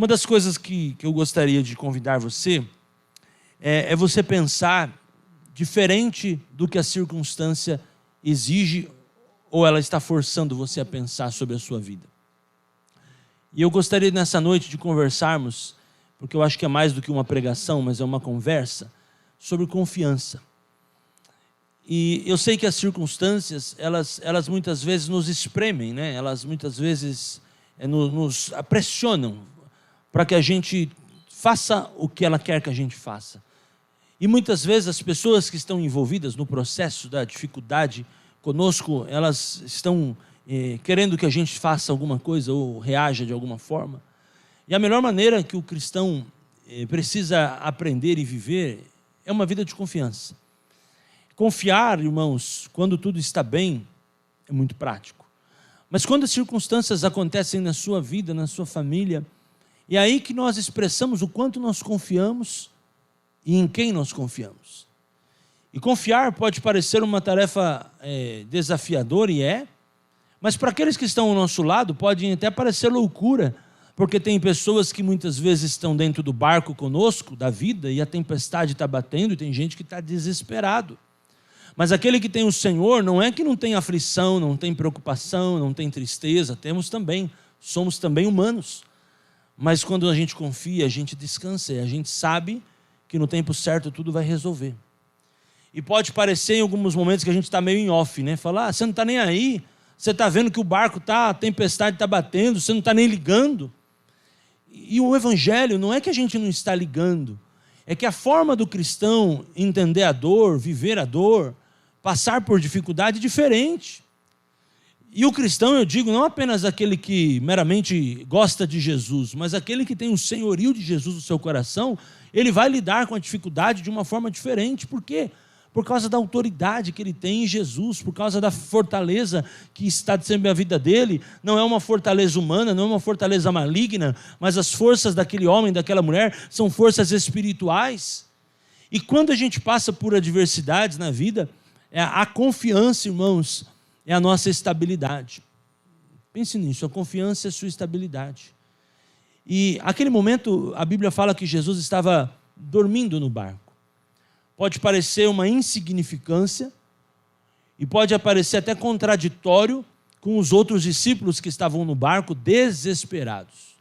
Uma das coisas que eu gostaria de convidar você é você pensar diferente do que a circunstância exige ou ela está forçando você a pensar sobre a sua vida. E eu gostaria nessa noite de conversarmos, porque eu acho que é mais do que uma pregação, mas é uma conversa, sobre confiança. E eu sei que as circunstâncias, elas muitas vezes nos espremem, né? Elas muitas vezes nos pressionam para que a gente faça o que ela quer que a gente faça. E muitas vezes as pessoas que estão envolvidas no processo da dificuldade conosco, elas estão querendo que a gente faça alguma coisa ou reaja de alguma forma. E a melhor maneira que o cristão precisa aprender e viver é uma vida de confiança. Confiar, irmãos, quando tudo está bem, é muito prático. Mas quando as circunstâncias acontecem na sua vida, na sua família, é aí que nós expressamos o quanto nós confiamos e em quem nós confiamos. E confiar pode parecer uma tarefa desafiadora, e mas para aqueles que estão ao nosso lado, pode até parecer loucura, porque tem pessoas que muitas vezes estão dentro do barco conosco, da vida, e a tempestade está batendo, e tem gente que está desesperado. Mas aquele que tem o Senhor, não é que não tem aflição, não tem preocupação, não tem tristeza, temos também, somos também humanos. Mas quando a gente confia, a gente descansa, e a gente sabe que no tempo certo tudo vai resolver. E pode parecer em alguns momentos que a gente está meio em off, né? Falar, você não está nem aí, você está vendo que o barco está, a tempestade está batendo, você não está nem ligando. E o evangelho não é que a gente não está ligando, é que a forma do cristão entender a dor, viver a dor, passar por dificuldade é diferente. E o cristão, eu digo, não apenas aquele que meramente gosta de Jesus, mas aquele que tem o senhorio de Jesus no seu coração, ele vai lidar com a dificuldade de uma forma diferente. Por quê? Por causa da autoridade que ele tem em Jesus, por causa da fortaleza que está sempre a vida dele. Não é uma fortaleza humana, não é uma fortaleza maligna, mas as forças daquele homem, daquela mulher, são forças espirituais. E quando a gente passa por adversidades na vida, a confiança, irmãos, é a nossa estabilidade. Pense nisso, a confiança é a sua estabilidade. E aquele momento, a Bíblia fala que Jesus estava dormindo no barco. Pode parecer uma insignificância e pode parecer até contraditório com os outros discípulos que estavam no barco desesperados.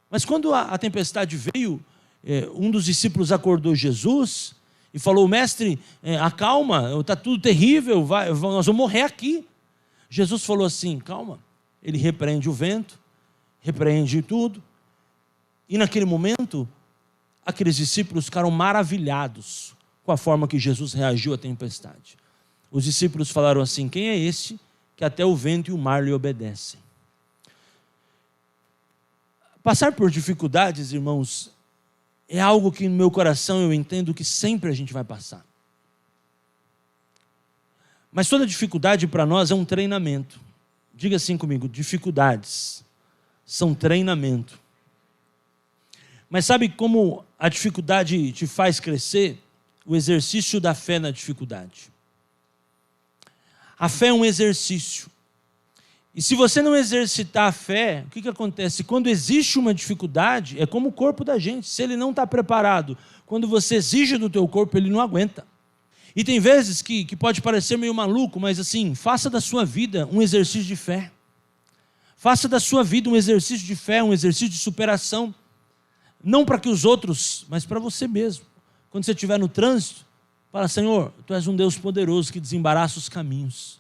Mas quando a tempestade veio, um dos discípulos acordou Jesus e falou, mestre, acalma, está tudo terrível, nós vamos morrer aqui. Jesus falou assim, calma. Ele repreende o vento, repreende tudo. E naquele momento, aqueles discípulos ficaram maravilhados com a forma que Jesus reagiu à tempestade. Os discípulos falaram assim, quem é esse que até o vento e o mar lhe obedecem? Passar por dificuldades, irmãos, é algo que no meu coração eu entendo que sempre a gente vai passar. Mas toda dificuldade para nós é um treinamento. Diga assim comigo, dificuldades são treinamento. Mas sabe como a dificuldade te faz crescer? O exercício da fé na dificuldade. A fé é um exercício. E se você não exercitar a fé, o que acontece? Quando existe uma dificuldade, é como o corpo da gente. Se ele não está preparado, quando você exige do teu corpo, ele não aguenta. E tem vezes que pode parecer meio maluco, mas assim, faça da sua vida um exercício de fé. Faça da sua vida um exercício de fé, um exercício de superação. Não para que os outros, mas para você mesmo. Quando você estiver no trânsito, fala, Senhor, Tu és um Deus poderoso que desembaraça os caminhos.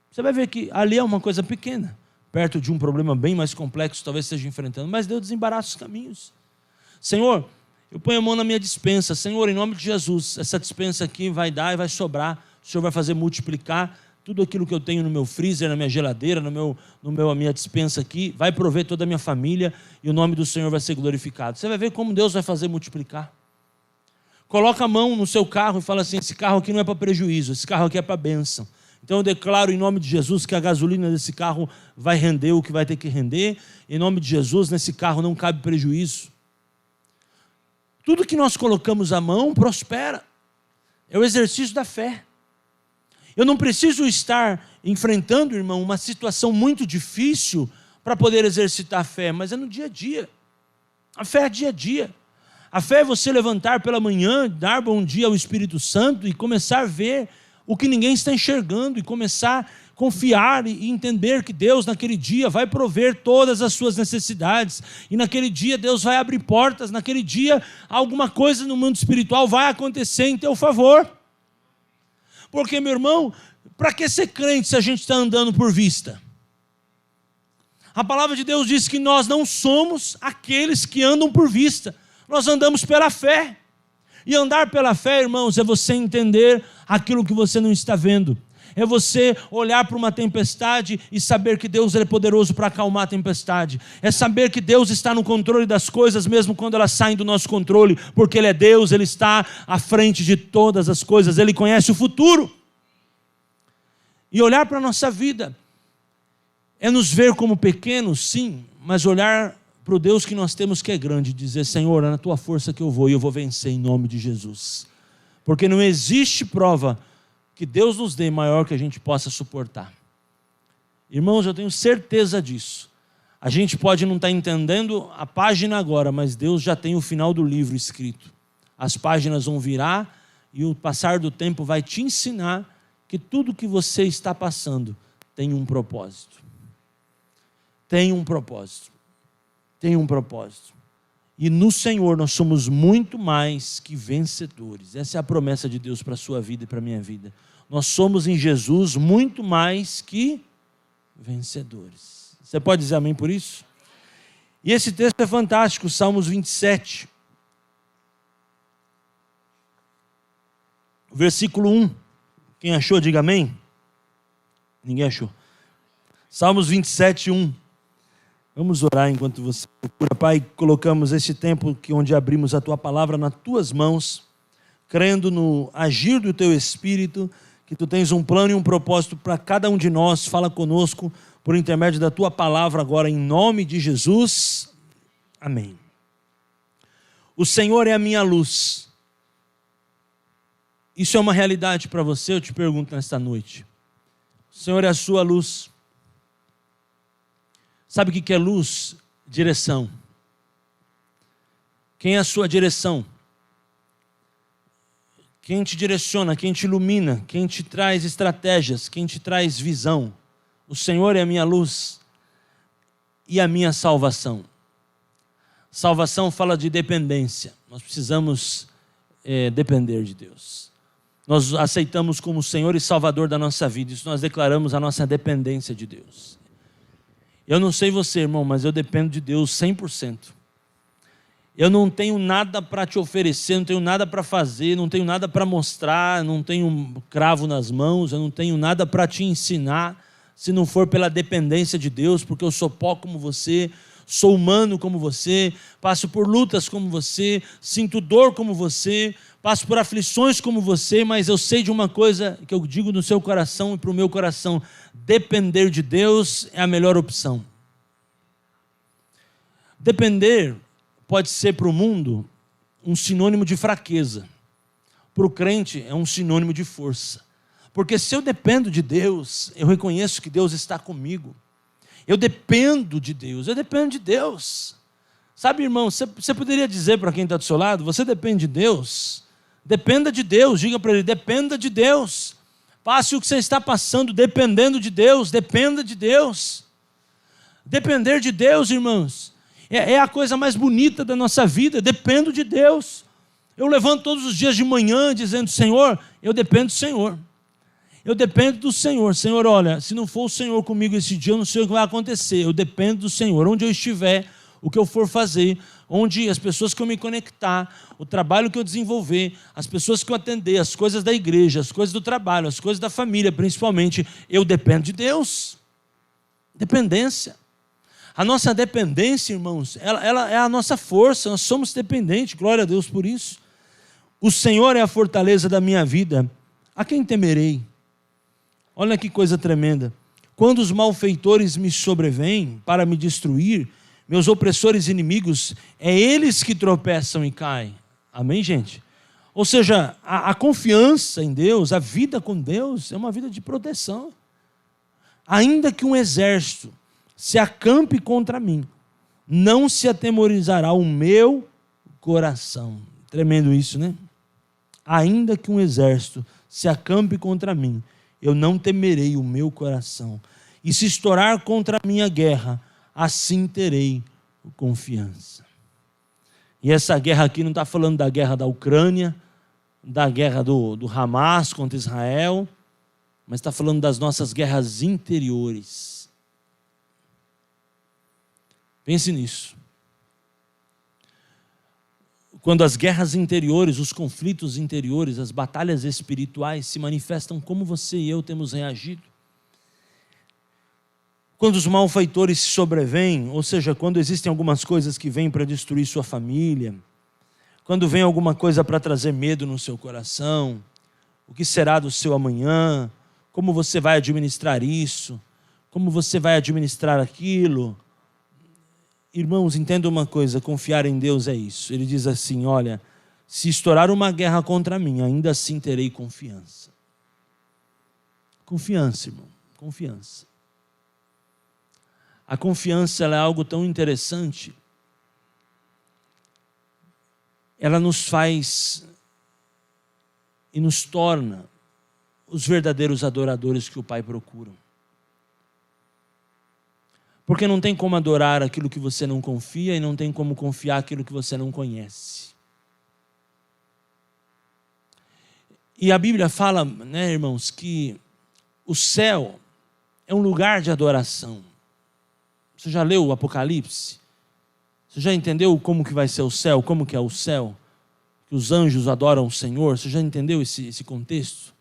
Você vai ver que ali é uma coisa pequena, perto de um problema bem mais complexo, talvez esteja enfrentando, mas Deus desembaraça os caminhos. Senhor, eu ponho a mão na minha despensa, Senhor, em nome de Jesus, essa despensa aqui vai dar e vai sobrar, o Senhor vai fazer multiplicar tudo aquilo que eu tenho no meu freezer, na minha geladeira, a minha despensa aqui, vai prover toda a minha família e o nome do Senhor vai ser glorificado. Você vai ver como Deus vai fazer multiplicar. Coloca a mão no seu carro e fala assim, esse carro aqui não é para prejuízo, esse carro aqui é para bênção. Então eu declaro em nome de Jesus que a gasolina desse carro vai render o que vai ter que render. Em nome de Jesus, nesse carro não cabe prejuízo. Tudo que nós colocamos a mão prospera. É o exercício da fé. Eu não preciso estar enfrentando, irmão, uma situação muito difícil para poder exercitar a fé, mas é no dia a dia. A fé é dia a dia. A fé é você levantar pela manhã, dar bom dia ao Espírito Santo e começar a ver o que ninguém está enxergando e começar a confiar e entender que Deus naquele dia vai prover todas as suas necessidades e naquele dia Deus vai abrir portas, naquele dia alguma coisa no mundo espiritual vai acontecer em teu favor. Porque, meu irmão, para que ser crente se a gente está andando por vista? A palavra de Deus diz que nós não somos aqueles que andam por vista. Nós andamos pela fé. E andar pela fé, irmãos, é você entender aquilo que você não está vendo. É você olhar para uma tempestade e saber que Deus é poderoso para acalmar a tempestade. É saber que Deus está no controle das coisas, mesmo quando elas saem do nosso controle, porque Ele é Deus, Ele está à frente de todas as coisas, Ele conhece o futuro. E olhar para a nossa vida é nos ver como pequenos, sim, mas olhar para o Deus que nós temos que é grande, dizer, Senhor, é na tua força que eu vou e eu vou vencer em nome de Jesus. Porque não existe prova que Deus nos dê maior que a gente possa suportar. Irmãos, eu tenho certeza disso. A gente pode não estar entendendo a página agora, mas Deus já tem o final do livro escrito. As páginas vão virar e o passar do tempo vai te ensinar que tudo que você está passando tem um propósito. Tem um propósito. Tem um propósito. E no Senhor nós somos muito mais que vencedores. Essa é a promessa de Deus para a sua vida e para a minha vida. Nós somos em Jesus muito mais que vencedores. Você pode dizer amém por isso? E esse texto é fantástico, Salmos 27. Versículo 1. Quem achou, diga amém. Ninguém achou. Salmos 27, 1. Vamos orar enquanto você procura. Pai, colocamos esse tempo onde abrimos a Tua palavra nas Tuas mãos, crendo no agir do Teu Espírito, que Tu tens um plano e um propósito para cada um de nós. Fala conosco por intermédio da Tua palavra agora, em nome de Jesus. Amém. O Senhor é a minha luz. Isso é uma realidade para você? Eu te pergunto nesta noite. O Senhor é a sua luz. Sabe o que é luz? Direção. Quem é a sua direção? Quem te direciona, quem te ilumina, quem te traz estratégias, quem te traz visão. O Senhor é a minha luz e a minha salvação. Salvação fala de dependência. Nós precisamos depender de Deus. Nós aceitamos como Senhor e Salvador da nossa vida. Isso nós declaramos a nossa dependência de Deus. Eu não sei você, irmão, mas eu dependo de Deus 100%. Eu não tenho nada para te oferecer, não tenho nada para fazer, não tenho nada para mostrar, não tenho um cravo nas mãos, eu não tenho nada para te ensinar, se não for pela dependência de Deus, porque eu sou pó como você, sou humano como você, passo por lutas como você, sinto dor como você, passo por aflições como você, mas eu sei de uma coisa que eu digo no seu coração e para o meu coração: depender de Deus é a melhor opção. Depender pode ser para o mundo um sinônimo de fraqueza. Para o crente é um sinônimo de força. Porque se eu dependo de Deus, eu reconheço que Deus está comigo. Eu dependo de Deus, eu dependo de Deus. Sabe, irmão, você poderia dizer para quem está do seu lado: você depende de Deus? Dependa de Deus, diga para ele: dependa de Deus. Passe o que você está passando dependendo de Deus, dependa de Deus. Depender de Deus, irmãos, é a coisa mais bonita da nossa vida. Dependo de Deus. Eu levanto todos os dias de manhã dizendo: Senhor, eu dependo do Senhor. Eu dependo do Senhor. Senhor, olha, se não for o Senhor comigo esse dia, eu não sei o que vai acontecer. Eu dependo do Senhor. Onde eu estiver, o que eu for fazer, onde as pessoas que eu me conectar, o trabalho que eu desenvolver, as pessoas que eu atender, as coisas da igreja, as coisas do trabalho, as coisas da família, principalmente, eu dependo de Deus. Dependência. A nossa dependência, irmãos, ela é a nossa força. Nós somos dependentes, glória a Deus por isso. O Senhor é a fortaleza da minha vida. A quem temerei? Olha que coisa tremenda. Quando os malfeitores me sobrevêm para me destruir, meus opressores inimigos, é eles que tropeçam e caem. Amém, gente? Ou seja, a confiança em Deus, a vida com Deus, é uma vida de proteção. Ainda que um exército se acampe contra mim, não se atemorizará o meu coração. Tremendo isso, né? Ainda que um exército se acampe contra mim, eu não temerei o meu coração. E se estourar contra a minha guerra, assim terei confiança. E essa guerra aqui não está falando da guerra da Ucrânia, da guerra do Hamas contra Israel, mas está falando das nossas guerras interiores. Pense nisso. Quando as guerras interiores, os conflitos interiores, as batalhas espirituais se manifestam, como você e eu temos reagido? Quando os malfeitores se sobrevêm, ou seja, quando existem algumas coisas que vêm para destruir sua família, quando vem alguma coisa para trazer medo no seu coração, o que será do seu amanhã, como você vai administrar isso, como você vai administrar aquilo. Irmãos, entenda uma coisa, confiar em Deus é isso. Ele diz assim, olha, se estourar uma guerra contra mim, ainda assim terei confiança. Confiança, irmão, confiança. A confiança ela é algo tão interessante. Ela nos faz e nos torna os verdadeiros adoradores que o Pai procura. Porque não tem como adorar aquilo que você não confia e não tem como confiar aquilo que você não conhece. E a Bíblia fala, né, irmãos, que o céu é um lugar de adoração. Você já leu o Apocalipse? Você já entendeu como que vai ser o céu? Como que é o céu? Que os anjos adoram o Senhor? Você já entendeu esse contexto?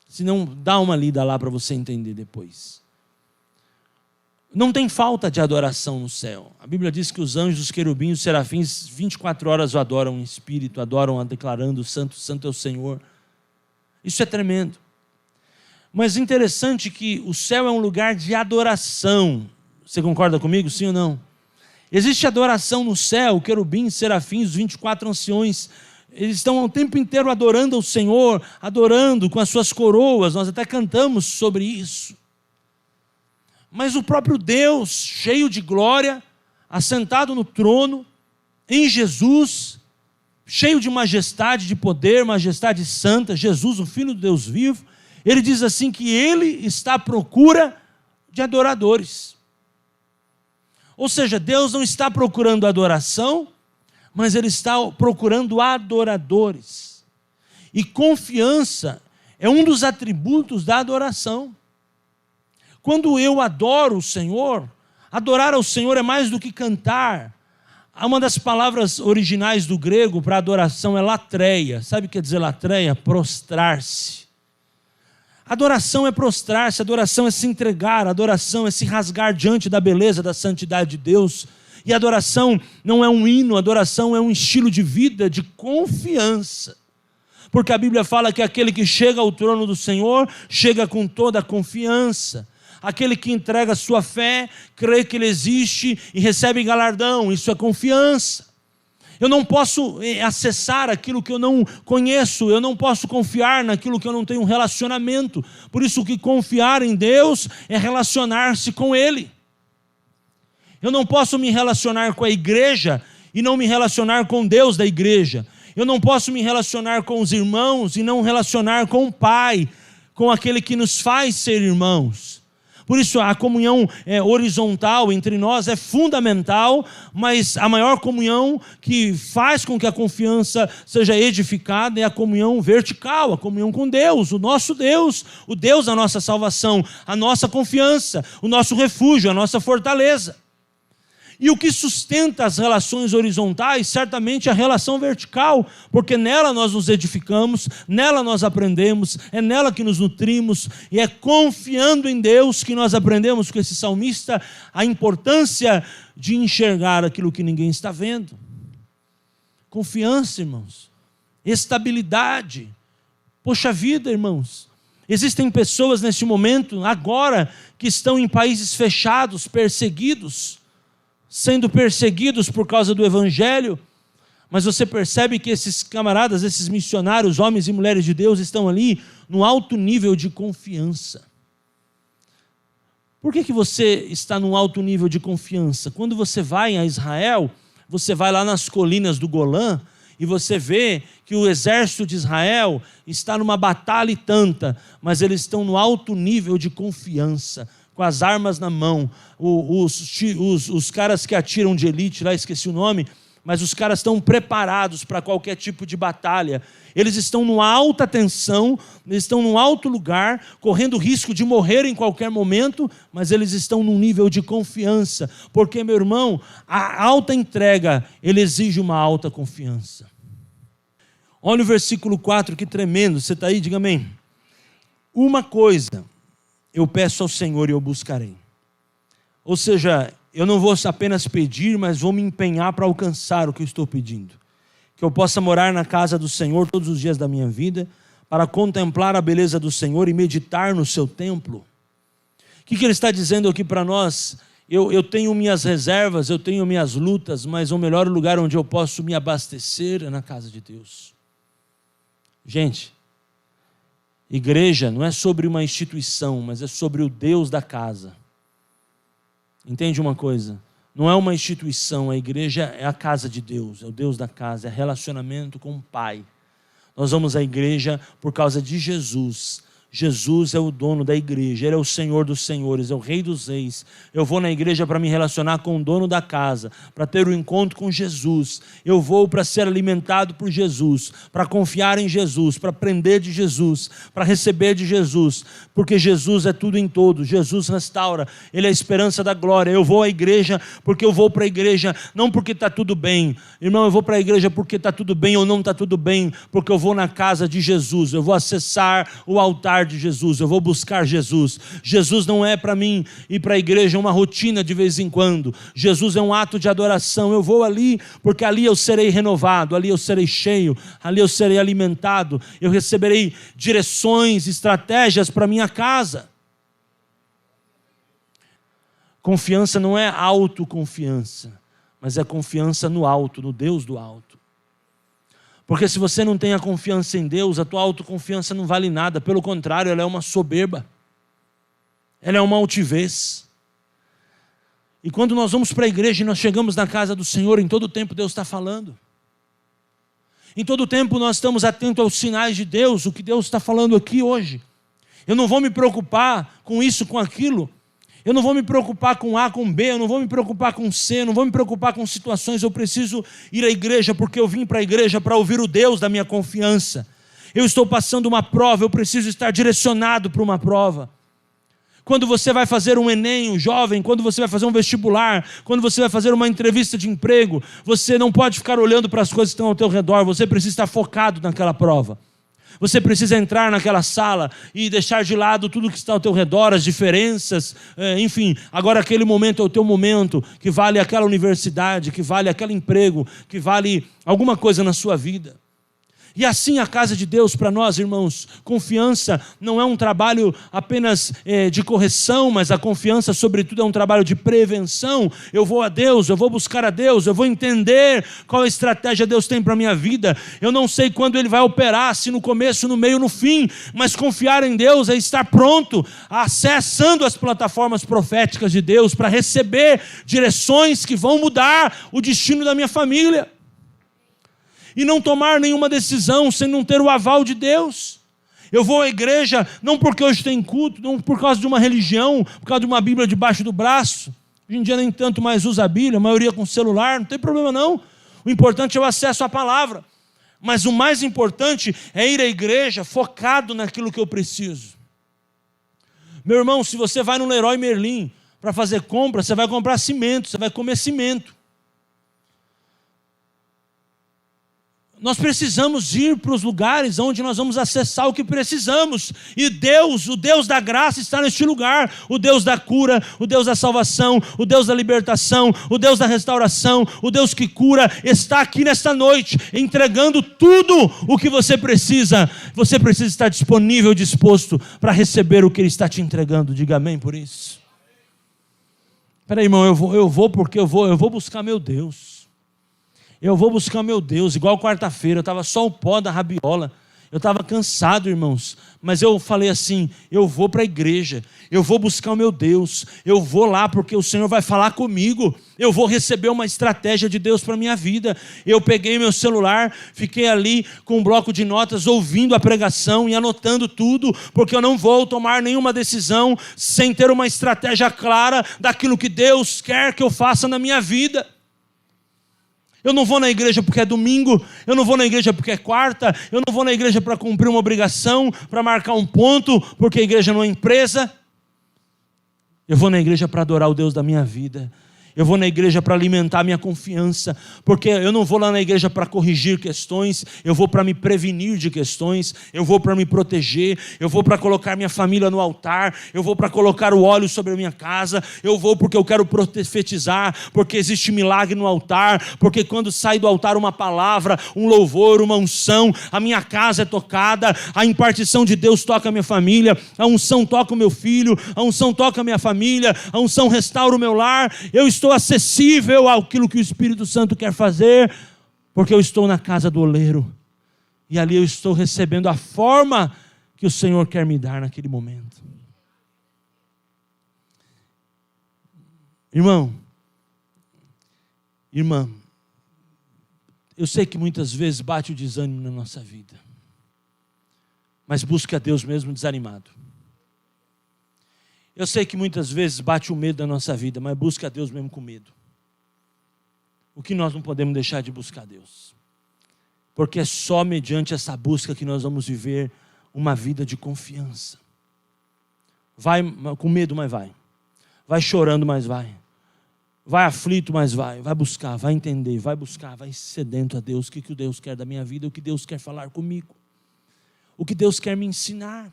Se não, dá uma lida lá para você entender depois. Não tem falta de adoração no céu. A Bíblia diz que os anjos, os querubins, os serafins, 24 horas o adoram em espírito, adoram declarando, santo, santo é o Senhor. Isso é tremendo. Mas interessante que o céu é um lugar de adoração. Você concorda comigo, sim ou não? Existe adoração no céu, querubins, serafins, os 24 anciões, eles estão o tempo inteiro adorando ao Senhor, adorando com as suas coroas, nós até cantamos sobre isso. Mas o próprio Deus, cheio de glória, assentado no trono, em Jesus, cheio de majestade, de poder, majestade santa, Jesus, o Filho de Deus vivo, ele diz assim que ele está à procura de adoradores. Ou seja, Deus não está procurando adoração, mas Ele está procurando adoradores. E confiança é um dos atributos da adoração. Quando eu adoro o Senhor, adorar ao Senhor é mais do que cantar. Uma das palavras originais do grego para adoração é latreia. Sabe o que quer dizer latreia? Prostrar-se. Adoração é prostrar-se, adoração é se entregar, adoração é se rasgar diante da beleza, da santidade de Deus. E adoração não é um hino, adoração é um estilo de vida, de confiança. Porque a Bíblia fala que aquele que chega ao trono do Senhor, chega com toda a confiança. Aquele que entrega a sua fé, crê que Ele existe e recebe galardão, isso é confiança. Eu não posso acessar aquilo que eu não conheço, eu não posso confiar naquilo que eu não tenho um relacionamento. Por isso que confiar em Deus é relacionar-se com Ele. Eu não posso me relacionar com a igreja e não me relacionar com Deus da igreja. Eu não posso me relacionar com os irmãos e não relacionar com o Pai, com aquele que nos faz ser irmãos. Por isso a comunhão horizontal entre nós é fundamental, mas a maior comunhão que faz com que a confiança seja edificada é a comunhão vertical, a comunhão com Deus, o nosso Deus, o Deus da nossa salvação, a nossa confiança, o nosso refúgio, a nossa fortaleza. E o que sustenta as relações horizontais, certamente é a relação vertical, porque nela nós nos edificamos, nela nós aprendemos, é nela que nos nutrimos, e é confiando em Deus que nós aprendemos com esse salmista a importância de enxergar aquilo que ninguém está vendo. Confiança, irmãos. Estabilidade. Poxa vida, irmãos. Existem pessoas neste momento, agora, que estão em países fechados, perseguidos, sendo perseguidos por causa do Evangelho, mas você percebe que esses camaradas, esses missionários, homens e mulheres de Deus, estão ali no alto nível de confiança. Por que você está num alto nível de confiança? Quando você vai a Israel, você vai lá nas colinas do Golã e você vê que o exército de Israel está numa batalha e tanta, mas eles estão no alto nível de confiança, com as armas na mão. Os caras que atiram de elite, lá esqueci o nome, mas os caras estão preparados para qualquer tipo de batalha. Eles estão numa alta tensão, eles estão num alto lugar, correndo risco de morrer em qualquer momento, mas eles estão num nível de confiança, porque, meu irmão, a alta entrega, ele exige uma alta confiança. Olha o versículo 4, que tremendo, você está aí? Diga amém. Uma coisa eu peço ao Senhor e eu buscarei. Ou seja, eu não vou apenas pedir, mas vou me empenhar para alcançar o que eu estou pedindo. Que eu possa morar na casa do Senhor todos os dias da minha vida, para contemplar a beleza do Senhor e meditar no seu templo. O que ele está dizendo aqui para nós? Eu tenho minhas reservas, eu tenho minhas lutas, mas o melhor lugar onde eu posso me abastecer é na casa de Deus. Gente, igreja não é sobre uma instituição, mas é sobre o Deus da casa. Entende uma coisa? Não é uma instituição, a igreja é a casa de Deus, é o Deus da casa, é relacionamento com o Pai. Nós vamos à igreja por causa de Jesus. Jesus é o dono da igreja, Ele é o Senhor dos senhores, é o Rei dos reis. Eu vou na igreja para me relacionar com o dono da casa, para ter um encontro com Jesus. Eu vou para ser alimentado por Jesus, para confiar em Jesus, para aprender de Jesus, para receber de Jesus, porque Jesus é tudo em todos, Jesus restaura, Ele é a esperança da glória. Eu vou à igreja porque eu vou para a igreja, não porque está tudo bem. Irmão, eu vou para a igreja porque está tudo bem ou não está tudo bem, porque eu vou na casa de Jesus, eu vou acessar o altar de Jesus, eu vou buscar Jesus. Jesus não é para mim ir para a igreja uma rotina de vez em quando. Jesus é um ato de adoração. Eu vou ali porque ali eu serei renovado, ali eu serei cheio, ali eu serei alimentado, eu receberei direções, estratégias para minha casa. Confiança não é autoconfiança, mas é confiança no alto, no Deus do alto. Porque se você não tem a confiança em Deus, a tua autoconfiança não vale nada. Pelo contrário, ela é uma soberba. Ela é uma altivez. E quando nós vamos para a igreja e nós chegamos na casa do Senhor, em todo tempo Deus está falando. Em todo tempo nós estamos atentos aos sinais de Deus, o que Deus está falando aqui hoje. Eu não vou me preocupar com isso, com aquilo. Eu não vou me preocupar com A, com B, eu não vou me preocupar com C, eu não vou me preocupar com situações. Eu preciso ir à igreja porque eu vim para a igreja para ouvir o Deus da minha confiança. Eu estou passando uma prova, eu preciso estar direcionado para uma prova. Quando você vai fazer um Enem, um jovem, quando você vai fazer um vestibular, quando você vai fazer uma entrevista de emprego, você não pode ficar olhando para as coisas que estão ao teu redor, você precisa estar focado naquela prova. Você precisa entrar naquela sala e deixar de lado tudo que está ao teu redor, as diferenças, enfim. Agora aquele momento é o teu momento, que vale aquela universidade, que vale aquele emprego, que vale alguma coisa na sua vida. E assim a casa de Deus para nós, irmãos, confiança não é um trabalho apenas de correção, mas a confiança sobretudo é um trabalho de prevenção. Eu vou a Deus, eu vou buscar a Deus, eu vou entender qual estratégia Deus tem para a minha vida. Eu não sei quando Ele vai operar, se no começo, no meio, no fim, mas confiar em Deus é estar pronto, acessando as plataformas proféticas de Deus para receber direções que vão mudar o destino da minha família. E não tomar nenhuma decisão sem não ter o aval de Deus. Eu vou à igreja não porque hoje tem culto, não por causa de uma religião, por causa de uma Bíblia debaixo do braço. Hoje em dia nem tanto mais usa a Bíblia, a maioria com celular, não tem problema não. O importante é o acesso à palavra. Mas o mais importante é ir à igreja focado naquilo que eu preciso. Meu irmão, se você vai no Leroy Merlin para fazer compra, você vai comprar cimento, você vai comer cimento. Nós precisamos ir para os lugares onde nós vamos acessar o que precisamos. E Deus, o Deus da graça está neste lugar. O Deus da cura, o Deus da salvação, o Deus da libertação, o Deus da restauração, o Deus que cura, está aqui nesta noite, entregando tudo o que você precisa. Você precisa estar disponível, disposto para receber o que Ele está te entregando. Diga amém por isso. Espera aí, irmão, eu vou porque eu vou buscar meu Deus. Eu vou buscar meu Deus, igual quarta-feira, eu estava só o pó da rabiola. Eu estava cansado, irmãos, mas eu falei assim, eu vou para a igreja, eu vou buscar o meu Deus, eu vou lá porque o Senhor vai falar comigo, eu vou receber uma estratégia de Deus para a minha vida. Eu peguei meu celular, fiquei ali com um bloco de notas, ouvindo a pregação e anotando tudo, porque eu não vou tomar nenhuma decisão sem ter uma estratégia clara daquilo que Deus quer que eu faça na minha vida. Eu não vou na igreja porque é domingo, eu não vou na igreja porque é quarta, eu não vou na igreja para cumprir uma obrigação, para marcar um ponto, porque a igreja não é empresa. Eu vou na igreja para adorar o Deus da minha vida. Eu vou na igreja para alimentar a minha confiança, porque eu não vou lá na igreja para corrigir questões, eu vou para me prevenir de questões, eu vou para me proteger, eu vou para colocar minha família no altar, eu vou para colocar o óleo sobre a minha casa, eu vou porque eu quero profetizar, porque existe milagre no altar, porque quando sai do altar uma palavra, um louvor, uma unção, a minha casa é tocada, a impartição de Deus toca a minha família, a unção toca o meu filho, a unção toca a minha família, a unção restaura o meu lar. Eu estou acessível àquilo que o Espírito Santo quer fazer, porque eu estou na casa do oleiro, e ali eu estou recebendo a forma que o Senhor quer me dar naquele momento. Irmão, irmã, eu sei que muitas vezes bate o desânimo na nossa vida, mas busque a Deus mesmo desanimado. Eu sei que muitas vezes bate o medo da nossa vida, mas busca a Deus mesmo com medo. O que nós não podemos deixar de buscar a Deus? Porque é só mediante essa busca que nós vamos viver uma vida de confiança. Vai com medo, mas vai. Vai chorando, mas vai. Vai aflito, mas vai. Vai buscar, vai entender, vai buscar, vai sedento a Deus. O que Deus quer da minha vida, o que Deus quer falar comigo. O que Deus quer me ensinar.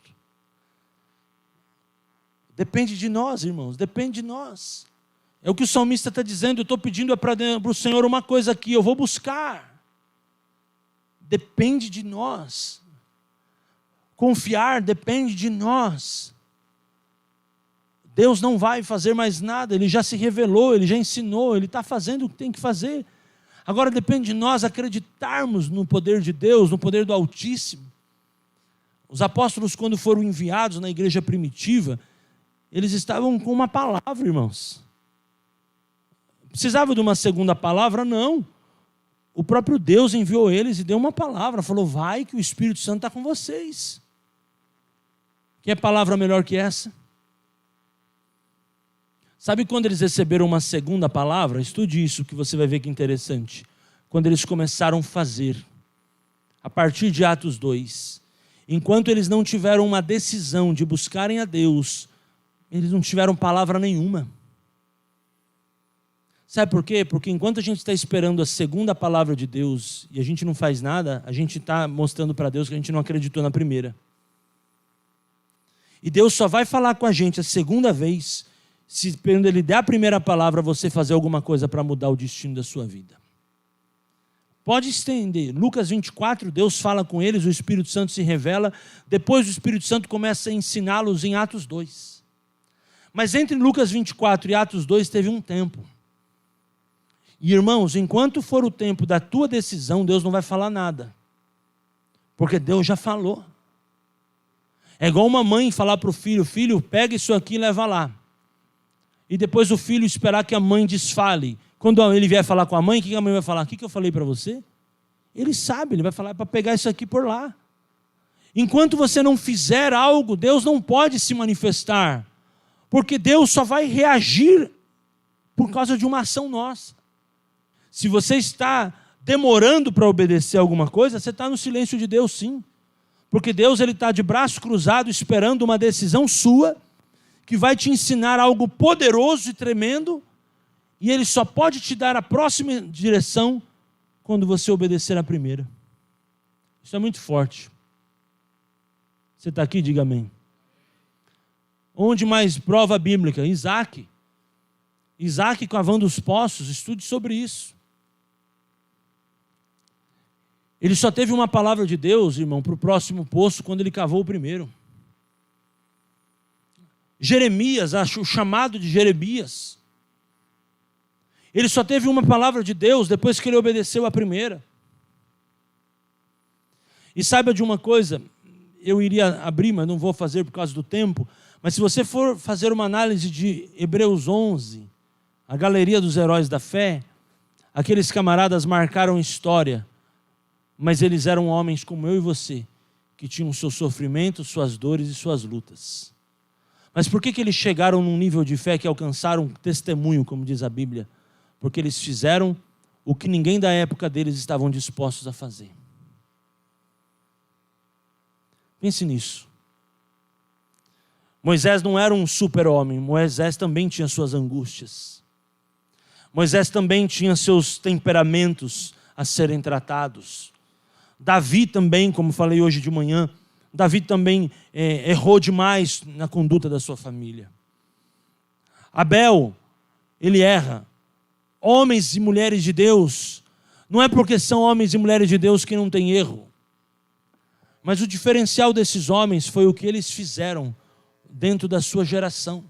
Depende de nós, irmãos, depende de nós. É o que o salmista está dizendo, eu estou pedindo para o Senhor uma coisa aqui, eu vou buscar. Depende de nós. Confiar depende de nós. Deus não vai fazer mais nada, Ele já se revelou, Ele já ensinou, Ele está fazendo o que tem que fazer. Agora depende de nós acreditarmos no poder de Deus, no poder do Altíssimo. Os apóstolos, quando foram enviados na igreja primitiva, eles estavam com uma palavra, irmãos. Precisava de uma segunda palavra? Não. O próprio Deus enviou eles e deu uma palavra. Falou, vai que o Espírito Santo está com vocês. Que palavra melhor que essa? Sabe quando eles receberam uma segunda palavra? Estude isso que você vai ver que interessante. Quando eles começaram a fazer. A partir de Atos 2. Enquanto eles não tiveram uma decisão de buscarem a Deus, eles não tiveram palavra nenhuma. Sabe por quê? Porque enquanto a gente está esperando a segunda palavra de Deus e a gente não faz nada, a gente está mostrando para Deus que a gente não acreditou na primeira. E Deus só vai falar com a gente a segunda vez se quando Ele der a primeira palavra você fazer alguma coisa para mudar o destino da sua vida. Pode estender. Lucas 24, Deus fala com eles, o Espírito Santo se revela, depois o Espírito Santo começa a ensiná-los em Atos 2. Mas entre Lucas 24 e Atos 2 teve um tempo. E irmãos, enquanto for o tempo da tua decisão, Deus não vai falar nada. Porque Deus já falou. É igual uma mãe falar para o filho, filho, pega isso aqui e leva lá. E depois o filho esperar que a mãe desfale. Quando ele vier falar com a mãe, o que a mãe vai falar? O que eu falei para você? Ele sabe, ele vai falar para pegar isso aqui por lá. Enquanto você não fizer algo, Deus não pode se manifestar. Porque Deus só vai reagir por causa de uma ação nossa. Se você está demorando para obedecer alguma coisa, você está no silêncio de Deus, sim. Porque Deus está de braço cruzado esperando uma decisão sua, que vai te ensinar algo poderoso e tremendo, e Ele só pode te dar a próxima direção quando você obedecer a primeira. Isso é muito forte. Você está aqui? Diga amém. Onde mais prova bíblica? Isaac. Isaac cavando os poços, estude sobre isso. Ele só teve uma palavra de Deus, irmão, para o próximo poço quando ele cavou o primeiro. Jeremias, o chamado de Jeremias. Ele só teve uma palavra de Deus depois que ele obedeceu a primeira. E saiba de uma coisa, eu iria abrir, mas não vou fazer por causa do tempo, mas se você for fazer uma análise de Hebreus 11, a galeria dos heróis da fé, aqueles camaradas marcaram história, mas eles eram homens como eu e você, que tinham seus sofrimentos, suas dores e suas lutas. Mas por que eles chegaram num nível de fé que alcançaram testemunho, como diz a Bíblia? Porque eles fizeram o que ninguém da época deles estavam dispostos a fazer. Pense nisso. Moisés não era um super-homem, Moisés também tinha suas angústias. Moisés também tinha seus temperamentos a serem tratados. Davi também, como falei hoje de manhã, Davi também errou demais na conduta da sua família. Abel, ele erra. Homens e mulheres de Deus, não é porque são homens e mulheres de Deus que não tem erro. Mas o diferencial desses homens foi o que eles fizeram dentro da sua geração,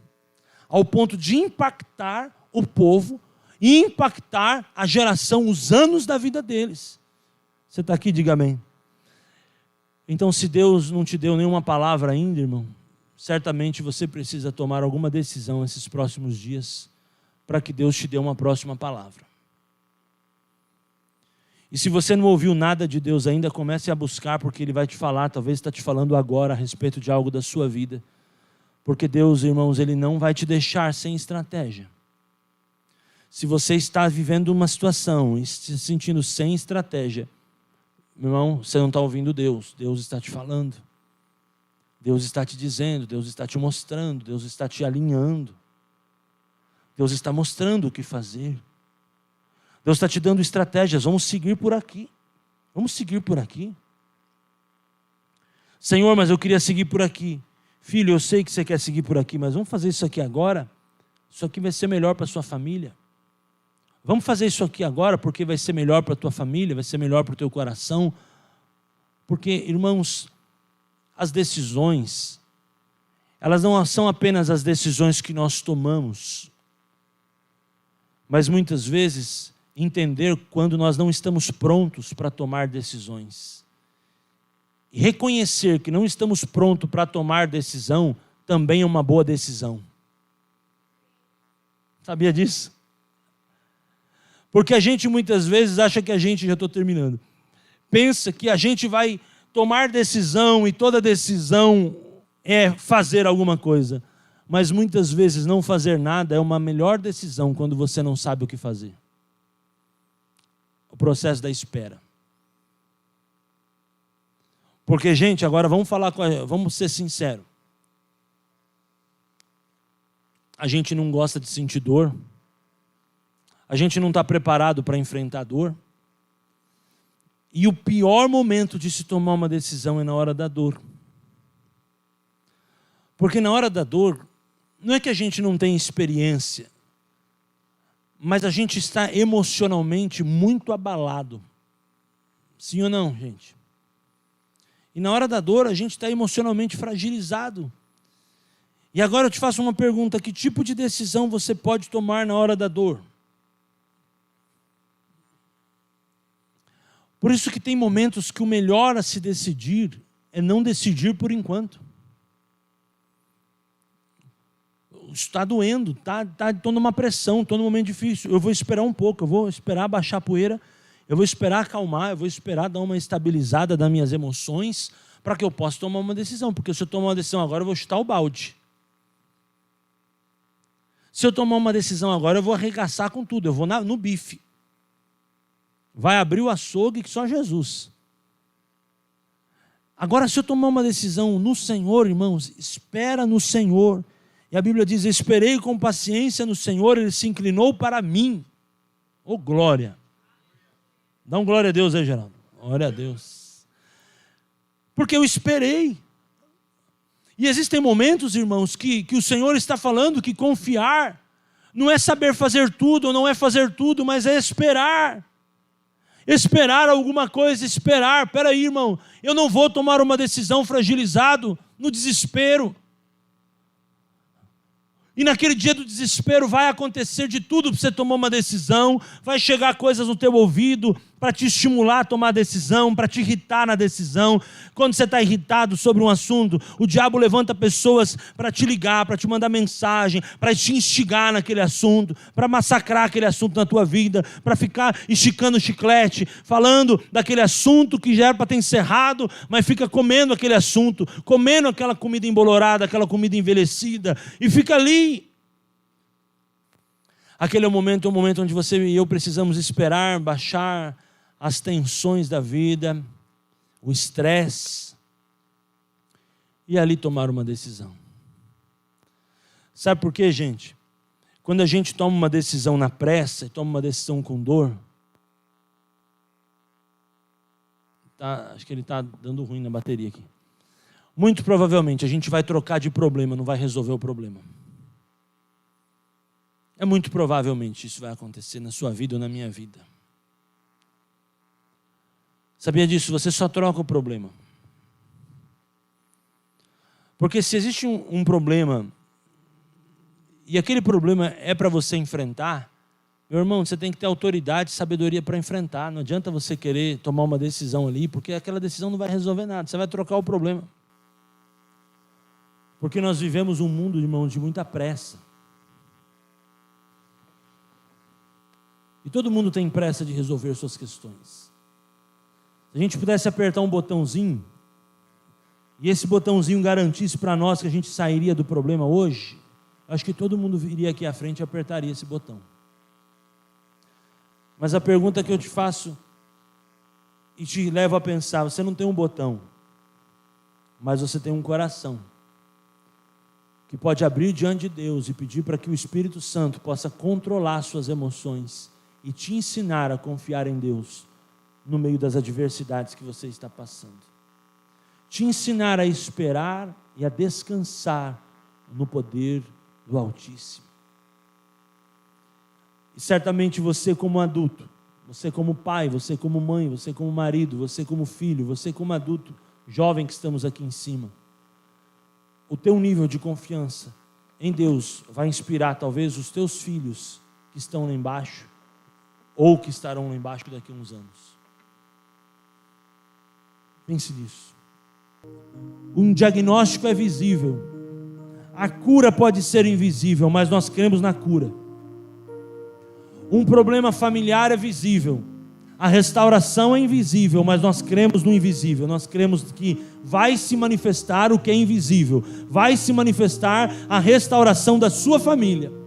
ao ponto de impactar o povo e impactar a geração, os anos da vida deles. Você está aqui, diga amém. Então, se Deus não te deu nenhuma palavra ainda, irmão, certamente você precisa tomar alguma decisão esses próximos dias para que Deus te dê uma próxima palavra. E se você não ouviu nada de Deus ainda, comece a buscar, porque Ele vai te falar, talvez está te falando agora a respeito de algo da sua vida. Porque Deus, irmãos, Ele não vai te deixar sem estratégia. Se você está vivendo uma situação e se sentindo sem estratégia, meu irmão, você não está ouvindo Deus. Deus está te falando. Deus está te dizendo, Deus está te mostrando, Deus está te alinhando. Deus está mostrando o que fazer. Deus está te dando estratégias. Vamos seguir por aqui. Vamos seguir por aqui. Senhor, mas eu queria seguir por aqui. Filho, eu sei que você quer seguir por aqui, mas vamos fazer isso aqui agora. Isso aqui vai ser melhor para a sua família. Vamos fazer isso aqui agora porque vai ser melhor para a tua família, vai ser melhor para o teu coração. Porque, irmãos, as decisões, elas não são apenas as decisões que nós tomamos, mas muitas vezes entender quando nós não estamos prontos para tomar decisões. E reconhecer que não estamos prontos para tomar decisão também é uma boa decisão. Sabia disso? Porque a gente muitas vezes acha que a gente, já estou terminando, pensa que a gente vai tomar decisão e toda decisão é fazer alguma coisa. Mas muitas vezes não fazer nada é uma melhor decisão quando você não sabe o que fazer. O processo da espera. Porque, gente, agora vamos ser sinceros. A gente não gosta de sentir dor. A gente não está preparado para enfrentar dor. E o pior momento de se tomar uma decisão é na hora da dor. Porque na hora da dor, não é que a gente não tem experiência, mas a gente está emocionalmente muito abalado. Sim ou não, gente? E na hora da dor, a gente está emocionalmente fragilizado. E agora eu te faço uma pergunta: que tipo de decisão você pode tomar na hora da dor? Por isso que tem momentos que o melhor a se decidir é não decidir por enquanto. Está doendo, estou numa pressão, estou num momento difícil. Eu vou esperar um pouco, eu vou esperar baixar a poeira, eu vou esperar acalmar, eu vou esperar dar uma estabilizada das minhas emoções para que eu possa tomar uma decisão. Porque se eu tomar uma decisão agora, eu vou chutar o balde. Se eu tomar uma decisão agora, eu vou arregaçar com tudo, eu vou no bife. Vai abrir o açougue que só Jesus. Agora, se eu tomar uma decisão no Senhor, irmãos, espera no Senhor. E a Bíblia diz: esperei com paciência no Senhor, Ele se inclinou para mim. Oh, glória! Dá um glória a Deus aí, Geraldo. Glória a Deus. Porque eu esperei. E existem momentos, irmãos, que o Senhor está falando que confiar não é saber fazer tudo, ou não é fazer tudo, mas é esperar. Esperar alguma coisa, esperar. Peraí, irmão, eu não vou tomar uma decisão fragilizado, no desespero. E naquele dia do desespero vai acontecer de tudo para você tomar uma decisão, vai chegar coisas no teu ouvido para te estimular a tomar decisão, para te irritar na decisão. Quando você está irritado sobre um assunto, o diabo levanta pessoas para te ligar, para te mandar mensagem, para te instigar naquele assunto, para massacrar aquele assunto na tua vida, para ficar esticando o chiclete, falando daquele assunto que já era para ter encerrado, mas fica comendo aquele assunto, comendo aquela comida embolorada, aquela comida envelhecida, e fica ali. Aquele é o momento onde você e eu precisamos esperar, baixar as tensões da vida, o estresse, e ali tomar uma decisão. Sabe por quê, gente? Quando a gente toma uma decisão na pressa, toma uma decisão com dor, acho que ele está dando ruim na bateria aqui. Muito provavelmente a gente vai trocar de problema, não vai resolver o problema. É muito provavelmente isso vai acontecer na sua vida ou na minha vida. Sabia disso? Você só troca o problema. Porque se existe um problema, e aquele problema é para você enfrentar, meu irmão, você tem que ter autoridade e sabedoria para enfrentar. Não adianta você querer tomar uma decisão ali, porque aquela decisão não vai resolver nada. Você vai trocar o problema. Porque nós vivemos um mundo, irmão, de muita pressa. E todo mundo tem pressa de resolver suas questões. Se a gente pudesse apertar um botãozinho, e esse botãozinho garantisse para nós que a gente sairia do problema hoje, acho que todo mundo viria aqui à frente e apertaria esse botão. Mas a pergunta que eu te faço e te levo a pensar, você não tem um botão, mas você tem um coração que pode abrir diante de Deus e pedir para que o Espírito Santo possa controlar suas emoções e te ensinar a confiar em Deus no meio das adversidades que você está passando. Te ensinar a esperar e a descansar no poder do Altíssimo. E certamente você como adulto, você como pai, você como mãe, você como marido, você como filho, você como adulto, jovem que estamos aqui em cima, o teu nível de confiança em Deus vai inspirar talvez os teus filhos que estão lá embaixo, ou que estarão lá embaixo daqui a uns anos. Pense nisso. Um diagnóstico é visível. A cura pode ser invisível, mas nós cremos na cura. Um problema familiar é visível. A restauração é invisível, mas nós cremos no invisível. Nós cremos que vai se manifestar o que é invisível. Vai se manifestar a restauração da sua família.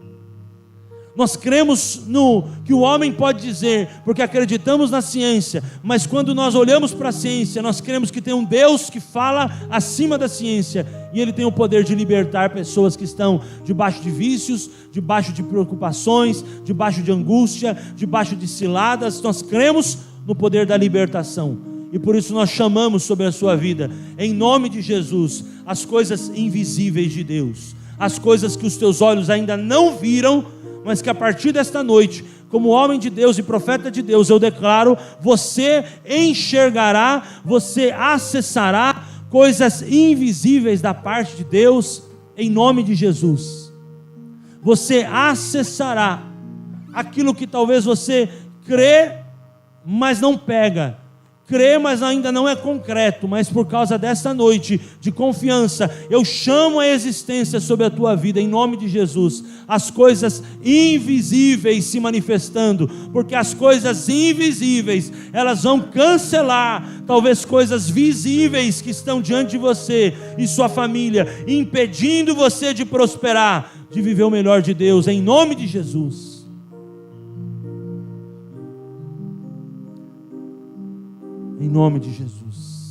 Nós cremos no que o homem pode dizer, porque acreditamos na ciência, mas quando nós olhamos para a ciência, nós cremos que tem um Deus que fala acima da ciência, e Ele tem o poder de libertar pessoas que estão debaixo de vícios, debaixo de preocupações, debaixo de angústia, debaixo de ciladas. Nós cremos no poder da libertação, e por isso nós chamamos sobre a sua vida, em nome de Jesus, as coisas invisíveis de Deus, as coisas que os teus olhos ainda não viram, mas que a partir desta noite, como homem de Deus e profeta de Deus, eu declaro, você enxergará, você acessará coisas invisíveis da parte de Deus, em nome de Jesus. Você acessará aquilo que talvez você crê, mas não pega. Crê, mas ainda não é concreto, mas por causa dessa noite de confiança, eu chamo a existência sobre a tua vida, em nome de Jesus, as coisas invisíveis se manifestando, porque as coisas invisíveis, elas vão cancelar, talvez coisas visíveis que estão diante de você e sua família, impedindo você de prosperar, de viver o melhor de Deus, em nome de Jesus. Em nome de Jesus.